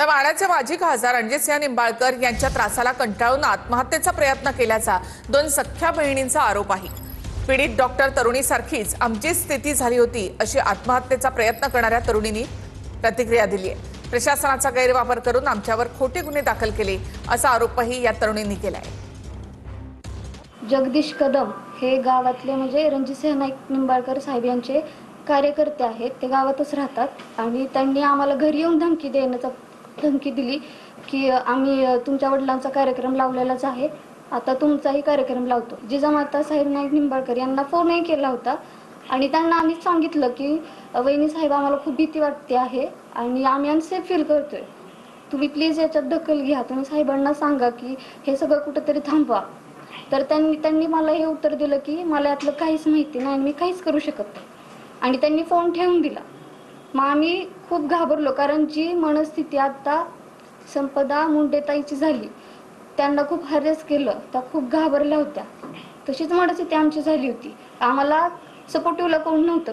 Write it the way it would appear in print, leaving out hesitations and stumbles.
तर माढ्याचे माजी खासदार रणजितसिंह निंबाळकर यांच्या त्रासाला कंटाळून आत्महत्येचा प्रयत्न केल्याचा 2 सख्ख्या बहिणींचा आरोप आहे। पीडित डॉक्टर तरुणीसारखीच आमची स्थिती झाली होती अशी आत्महत्येचा प्रयत्न करणाऱ्या तरुणींनी प्रतिक्रिया दिली आहे। प्रशासनाचा गैरवापर करून आमच्यावर खोटे गुन्हे दाखल केले असा आरोपही या तरुणींनी केलाय। जगदीश कदम हे गावातले म्हणजे रणजितसिंह नाईक निंबाळकर साहेब यांचे कार्यकर्ते आहेत। ते गावातच राहतात आणि त्यांनी आम्हाला घरी येऊन धमकी दिली की आम्ही तुमच्या वडिलांचा कार्यक्रम लावलेलाच आहे, आता तुमचाही कार्यक्रम लावतो। जिजामाता साहेब नाईक निंबाळकर यांना फोनही केला होता आणि त्यांना आम्ही सांगितलं की वहिनी साहेब आम्हाला खूप भीती वाटते आहे आणि आम्ही अनसेफ फील करतोय, तुम्ही प्लीज याच्यात दखल घ्या, तुम्ही साहेबांना सांगा की हे सगळं कुठेतरी थांबवा। तर त्यांनी मला हे उत्तर दिलं की मला यातलं काहीच माहिती नाही, मी काहीच करू शकत नाही आणि त्यांनी फोन ठेवून दिला। मग आम्ही खूप घाबरलो, कारण जी मनस्थिती आता संपदा मुंडेताईची झाली, त्यांना खूप हॅरेस केलं, त्या खूप घाबरल्या होत्या, तशीच मनस्थिती आमची झाली होती। आम्हाला सपोर्टिव्हला कोण नव्हतं।